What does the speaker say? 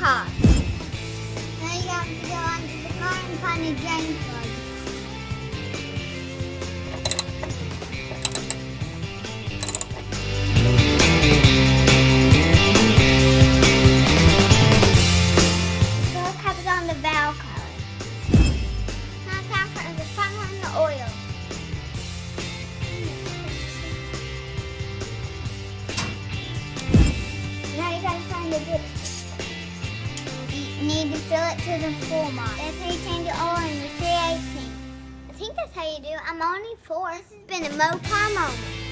car. Now you have to go under the car and find a drain plug. The door cap is on the valve cover. Now time for the funnel and the oil. Now you gotta find the dip. You need to fill it to the full mark. That's how you change the oil in the 318. I think that's how you do it. I'm only 4. This has been a Mopar moment.